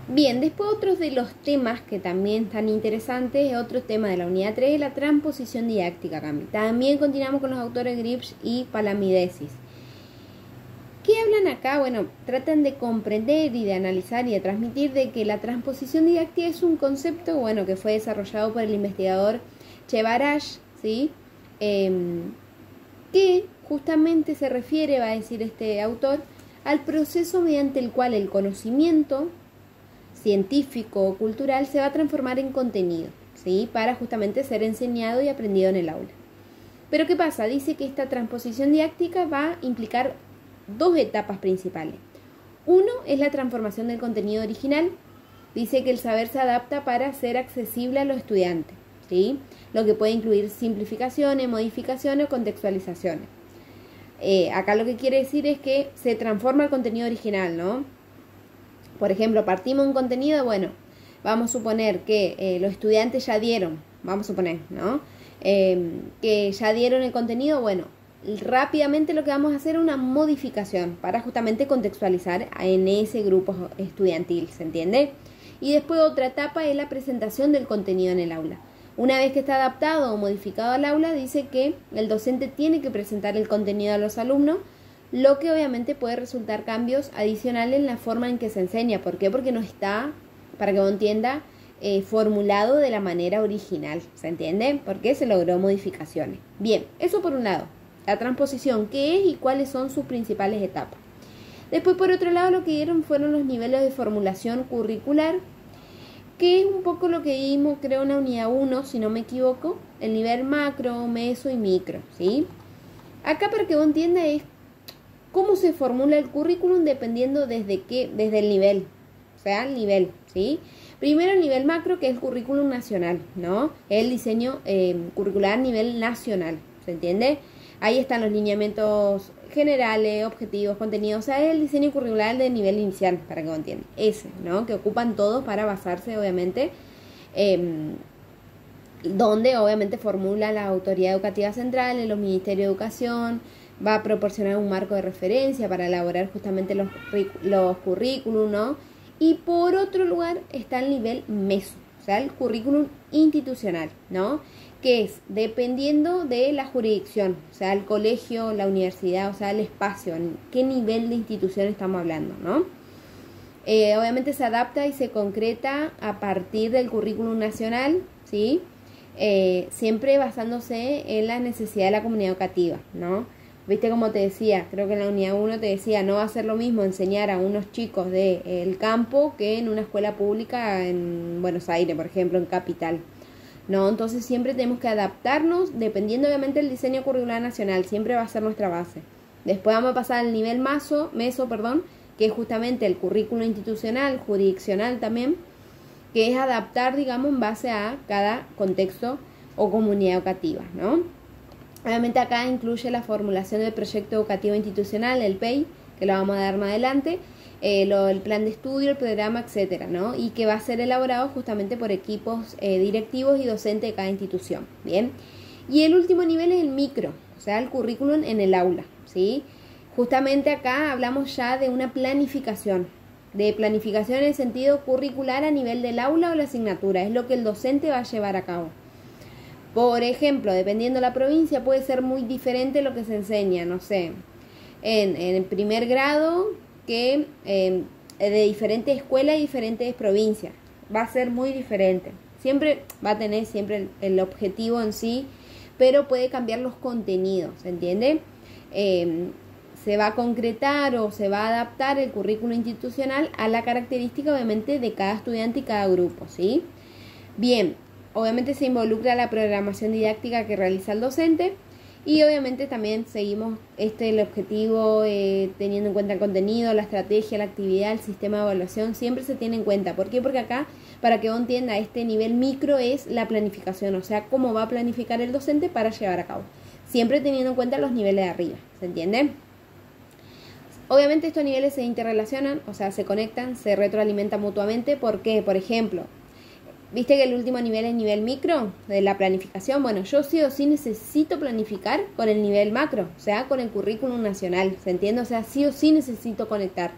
Bien, después otros de los temas que también están interesantes, otro tema de la unidad 3 es la transposición didáctica, Cami. También continuamos con los autores Gripsch y Palamidesis. ¿Qué hablan acá? Bueno, tratan de comprender y de analizar y de transmitir de que la transposición didáctica es un concepto, bueno, que fue desarrollado por el investigador Chevaraj, ¿sí? Que justamente se refiere, va a decir este autor, al proceso mediante el cual el conocimiento científico o cultural se va a transformar en contenido, ¿sí? Para justamente ser enseñado y aprendido en el aula. Pero ¿qué pasa? Dice que esta transposición didáctica va a implicar dos etapas principales. Uno es la transformación del contenido original. Dice que el saber se adapta para ser accesible a los estudiantes, ¿sí? Lo que puede incluir simplificaciones, modificaciones o contextualizaciones. Acá lo que quiere decir es que se transforma el contenido original, ¿no? Por ejemplo, partimos de un contenido, bueno, vamos a suponer que los estudiantes ya dieron, vamos a suponer, ¿no? Que ya dieron el contenido, bueno, rápidamente lo que vamos a hacer es una modificación para justamente contextualizar en ese grupo estudiantil, ¿se entiende? Y después otra etapa es la presentación del contenido en el aula. Una vez que está adaptado o modificado al aula, dice que el docente tiene que presentar el contenido a los alumnos, lo que obviamente puede resultar cambios adicionales en la forma en que se enseña. ¿Por qué? Porque no está, para que uno entienda, formulado de la manera original, ¿se entiende? Porque se logró modificaciones. Bien, eso por un lado. La transposición, ¿qué es y cuáles son sus principales etapas? Después, por otro lado, lo que dieron fueron los niveles de formulación curricular, que es un poco lo que vimos, creo, en la unidad 1, si no me equivoco, el nivel macro, meso y micro, ¿sí? Acá, para que vos entiendas, es cómo se formula el currículum dependiendo desde el nivel, o sea, el nivel, ¿sí? Primero el nivel macro, que es el currículum nacional, ¿no? El diseño curricular a nivel nacional, ¿se entiende? Ahí están los lineamientos generales, objetivos, contenidos, o sea, es el diseño curricular de nivel inicial, para que lo entiendan. Ese, ¿no? Que ocupan todos para basarse, obviamente, donde obviamente formula la autoridad educativa central, los ministerios de educación, va a proporcionar un marco de referencia para elaborar justamente los currículum, ¿no? Y por otro lugar está el nivel meso, o sea, el currículum institucional, ¿no? Que es dependiendo de la jurisdicción, o sea, el colegio, la universidad, o sea, el espacio, en qué nivel de institución estamos hablando, ¿no? Obviamente se adapta y se concreta a partir del currículum nacional, ¿sí? Siempre basándose en la necesidad de la comunidad educativa, ¿no? Viste como te decía, creo que en la unidad 1 te decía, no va a ser lo mismo enseñar a unos chicos del campo que en una escuela pública en Buenos Aires, por ejemplo, en Capital. No, entonces siempre tenemos que adaptarnos dependiendo obviamente del diseño curricular nacional, siempre va a ser nuestra base. Después vamos a pasar al nivel meso, que es justamente el currículo institucional, jurisdiccional también, que es adaptar, digamos, en base a cada contexto o comunidad educativa, ¿no? Obviamente acá incluye la formulación del proyecto educativo institucional, el PEI, que lo vamos a dar más adelante, el plan de estudio, el programa, etcétera, ¿no? Y que va a ser elaborado justamente por equipos directivos y docentes de cada institución, ¿bien? Y el último nivel es el micro, o sea, el currículum en el aula, ¿sí? Justamente acá hablamos ya de una planificación, en el sentido curricular a nivel del aula o la asignatura, es lo que el docente va a llevar a cabo. Por ejemplo, dependiendo de la provincia, puede ser muy diferente lo que se enseña, no sé, en el primer grado, que de diferentes escuelas y diferentes provincias. Va a ser muy diferente. Siempre va a tener siempre el objetivo en sí, pero puede cambiar los contenidos, ¿se entiende? Se va a concretar o se va a adaptar el currículo institucional a la característica, obviamente, de cada estudiante y cada grupo, ¿sí? Bien, obviamente se involucra la programación didáctica que realiza el docente y obviamente también seguimos el objetivo teniendo en cuenta el contenido, la estrategia, la actividad, el sistema de evaluación, siempre se tiene en cuenta. ¿Por qué? Porque acá, para que vos entienda, este nivel micro es la planificación, o sea, cómo va a planificar el docente para llevar a cabo, siempre teniendo en cuenta los niveles de arriba, ¿se entiende? Obviamente estos niveles se interrelacionan, o sea, se conectan, se retroalimentan mutuamente. ¿Por qué? Por ejemplo, ¿viste que el último nivel es nivel micro de la planificación? Bueno, yo sí o sí necesito planificar con el nivel macro, o sea, con el currículum nacional, ¿se entiende? O sea, sí o sí necesito conectar.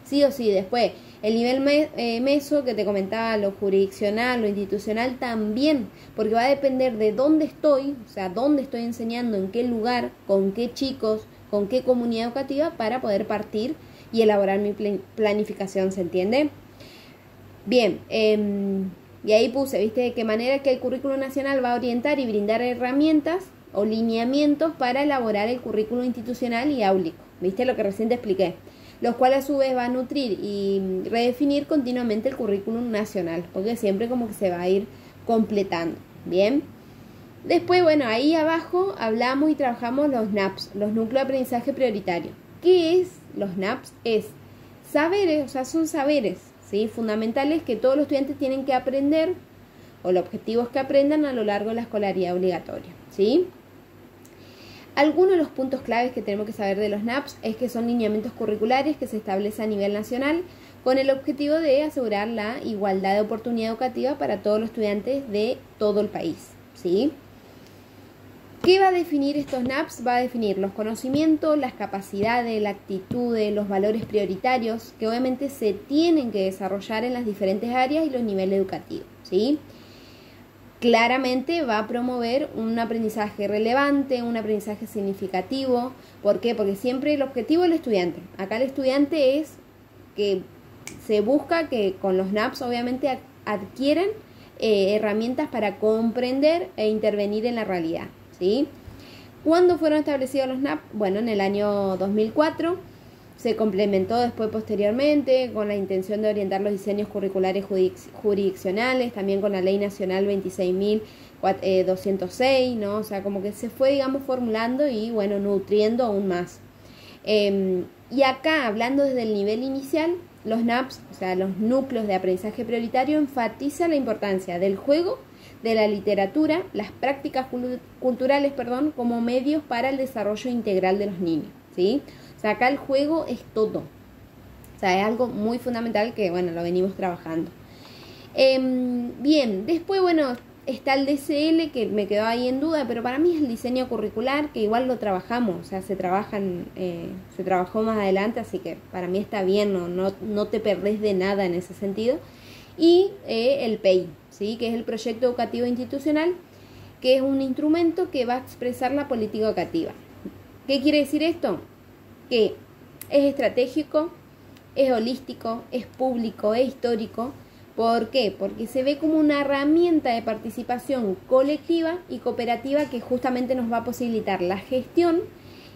sí o sí. Después, el nivel meso que te comentaba, lo jurisdiccional, lo institucional también, porque va a depender de dónde estoy, o sea, dónde estoy enseñando, en qué lugar, con qué chicos, con qué comunidad educativa, para poder partir y elaborar mi planificación, ¿se entiende? Bien, y ahí puse, ¿viste? De qué manera que el currículo nacional va a orientar y brindar herramientas o lineamientos para elaborar el currículo institucional y áulico, ¿viste? Lo que recién te expliqué, los cuales a su vez va a nutrir y redefinir continuamente el currículum nacional, porque siempre como que se va a ir completando, ¿bien? Después, bueno, ahí abajo hablamos y trabajamos los NAPs, los núcleos de aprendizaje prioritario. ¿Qué es los NAPs? Es saberes, o sea, son saberes, ¿sí? Fundamentales que todos los estudiantes tienen que aprender, o el objetivo es que aprendan a lo largo de la escolaridad obligatoria, ¿sí? Algunos de los puntos claves que tenemos que saber de los NAPs es que son lineamientos curriculares que se establecen a nivel nacional con el objetivo de asegurar la igualdad de oportunidad educativa para todos los estudiantes de todo el país, ¿sí? ¿Qué va a definir estos NAPs? Va a definir los conocimientos, las capacidades, la actitud, los valores prioritarios que obviamente se tienen que desarrollar en las diferentes áreas y los niveles educativos, ¿sí? Claramente va a promover un aprendizaje relevante, un aprendizaje significativo. ¿Por qué? Porque siempre el objetivo del estudiante. Acá el estudiante es que se busca que con los NAPs obviamente adquieran herramientas para comprender e intervenir en la realidad, ¿sí? ¿Cuándo fueron establecidos los NAP? Bueno, en el año 2004. Se complementó después posteriormente con la intención de orientar los diseños curriculares jurisdiccionales, también con la Ley Nacional 26.206, ¿no? O sea, como que se fue, digamos, formulando y, bueno, nutriendo aún más. Y acá, hablando desde el nivel inicial, los NAPs, o sea, los núcleos de aprendizaje prioritario, enfatizan la importancia del juego, de la literatura, las prácticas culturales, como medios para el desarrollo integral de los niños, ¿sí? O sea, acá el juego es todo. O sea, es algo muy fundamental que, bueno, lo venimos trabajando. Bien, después, bueno, está el DCL que me quedó ahí en duda, pero para mí es el diseño curricular, que igual lo trabajamos, o sea, se trabajó más adelante, así que para mí está bien, no te perdés de nada en ese sentido. Y el PEI, ¿sí? Que es el Proyecto Educativo Institucional, que es un instrumento que va a expresar la política educativa. ¿Qué quiere decir esto? Que es estratégico, es holístico, es público, es histórico. ¿Por qué? Porque se ve como una herramienta de participación colectiva y cooperativa que justamente nos va a posibilitar la gestión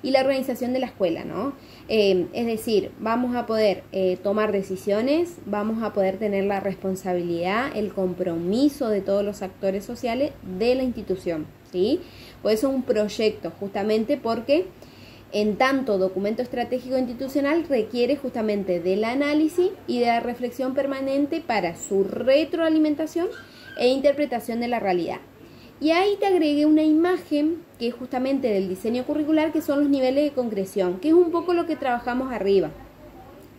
y la organización de la escuela, ¿no? Es decir, vamos a poder tomar decisiones, vamos a poder tener la responsabilidad, el compromiso de todos los actores sociales de la institución, ¿sí? Por eso es un proyecto, justamente porque en tanto documento estratégico institucional requiere justamente del análisis y de la reflexión permanente para su retroalimentación e interpretación de la realidad. Y ahí te agregué una imagen que es justamente del diseño curricular, que son los niveles de concreción, que es un poco lo que trabajamos arriba.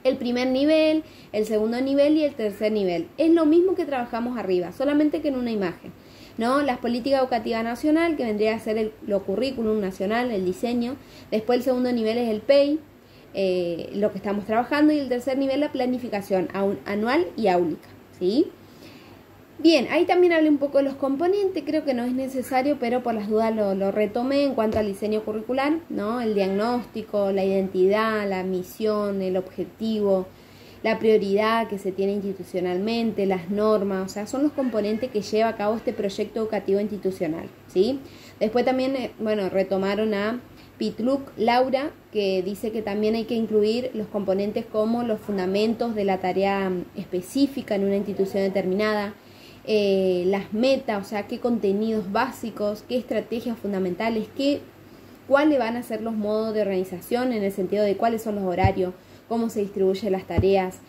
El primer nivel, el segundo nivel y el tercer nivel. Es lo mismo que trabajamos arriba, solamente que en una imagen, ¿no? Las políticas educativas nacional, que vendría a ser lo currículum nacional, el diseño. Después el segundo nivel es el PEI, lo que estamos trabajando. Y el tercer nivel la planificación anual y áulica, ¿sí? Bien, ahí también hablé un poco de los componentes, creo que no es necesario, pero por las dudas lo retomé en cuanto al diseño curricular, ¿no? El diagnóstico, la identidad, la misión, el objetivo, la prioridad que se tiene institucionalmente, las normas, o sea, son los componentes que lleva a cabo este proyecto educativo institucional, ¿sí? Después también, retomaron a Pitluk Laura, que dice que también hay que incluir los componentes como los fundamentos de la tarea específica en una institución determinada, las metas, o sea, qué contenidos básicos, qué estrategias fundamentales, cuáles van a ser los modos de organización en el sentido de cuáles son los horarios, cómo se distribuyen las tareas,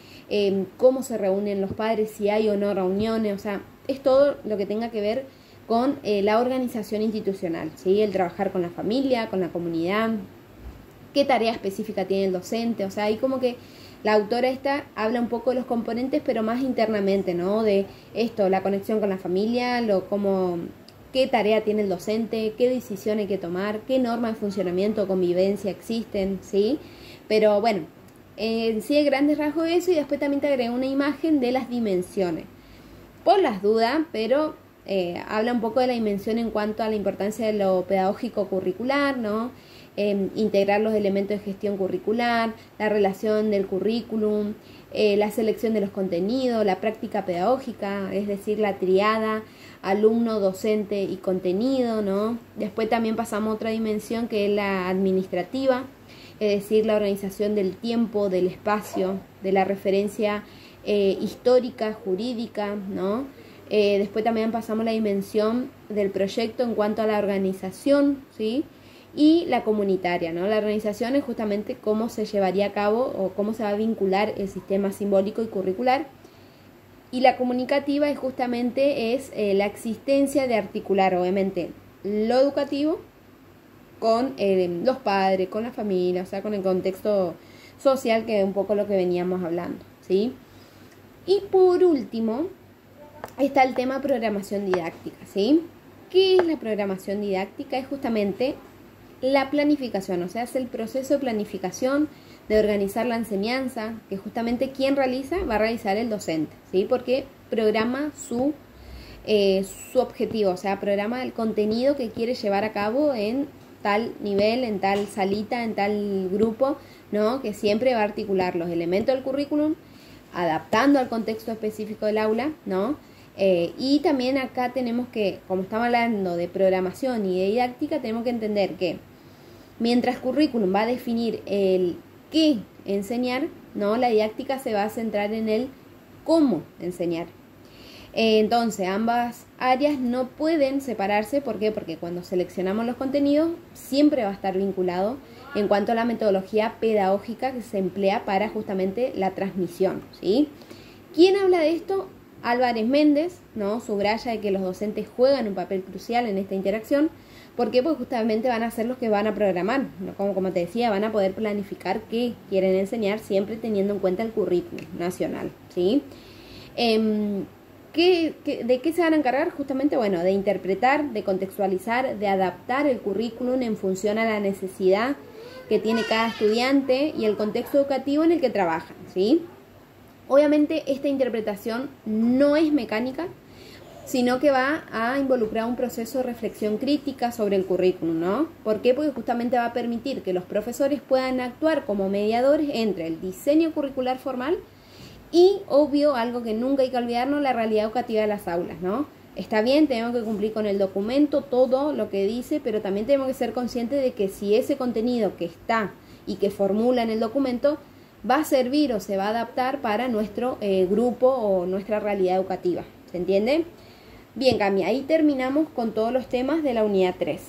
cómo se reúnen los padres, si hay o no reuniones, o sea, es todo lo que tenga que ver con la organización institucional, ¿sí? El trabajar con la familia, con la comunidad, qué tarea específica tiene el docente, o sea, ahí como que la autora esta habla un poco de los componentes, pero más internamente, ¿no? De esto, la conexión con la familia, qué tarea tiene el docente, qué decisión hay que tomar, qué normas de funcionamiento o convivencia existen, ¿sí? Pero bueno, En sí, de grandes rasgos eso, y después también te agregué una imagen de las dimensiones. Por las dudas, pero habla un poco de la dimensión en cuanto a la importancia de lo pedagógico curricular, ¿no? Integrar los elementos de gestión curricular, la relación del currículum, la selección de los contenidos, la práctica pedagógica, es decir, la triada alumno, docente y contenido, ¿no? Después también pasamos a otra dimensión que es la administrativa, es decir, la organización del tiempo, del espacio, de la referencia histórica, jurídica, ¿no? Después también pasamos a la dimensión del proyecto en cuanto a la organización, ¿sí? Y la comunitaria, ¿no? La organización es justamente cómo se llevaría a cabo o cómo se va a vincular el sistema simbólico y curricular. Y la comunicativa es justamente la existencia de articular, obviamente, lo educativo con los padres, con la familia, o sea, con el contexto social, que es un poco lo que veníamos hablando, ¿sí? Y por último, está el tema programación didáctica, ¿sí? ¿Qué es la programación didáctica? Es justamente la planificación, o sea, es el proceso de planificación, de organizar la enseñanza, que justamente quien realiza, va a realizar el docente, ¿sí? Porque programa su objetivo, o sea, programa el contenido que quiere llevar a cabo en tal nivel, en tal salita, en tal grupo, ¿no? Que siempre va a articular los elementos del currículum, adaptando al contexto específico del aula, ¿no? Y también acá tenemos que, como estamos hablando de programación y de didáctica, tenemos que entender que mientras currículum va a definir el qué enseñar, ¿no? La didáctica se va a centrar en el cómo enseñar. Entonces, ambas áreas no pueden separarse. ¿Por qué? Porque cuando seleccionamos los contenidos, siempre va a estar vinculado en cuanto a la metodología pedagógica que se emplea para justamente la transmisión, ¿sí? ¿Quién habla de esto? Álvarez Méndez, ¿no? Subraya de que los docentes juegan un papel crucial en esta interacción. ¿Por qué? Porque justamente van a ser los que van a programar, ¿no? Como te decía, van a poder planificar qué quieren enseñar, siempre teniendo en cuenta el currículum nacional, ¿sí? ¿De qué se van a encargar? Justamente, bueno, de interpretar, de contextualizar, de adaptar el currículum en función a la necesidad que tiene cada estudiante y el contexto educativo en el que trabajan, ¿sí? Obviamente esta interpretación no es mecánica, sino que va a involucrar un proceso de reflexión crítica sobre el currículum, ¿no? ¿Por qué? Porque justamente va a permitir que los profesores puedan actuar como mediadores entre el diseño curricular formal y, obvio, algo que nunca hay que olvidarnos, la realidad educativa de las aulas, ¿no? Está bien, tenemos que cumplir con el documento, todo lo que dice, pero también tenemos que ser conscientes de que si ese contenido que está y que formula en el documento va a servir o se va a adaptar para nuestro grupo o nuestra realidad educativa, ¿se entiende? Bien, Cami, ahí terminamos con todos los temas de la unidad 3.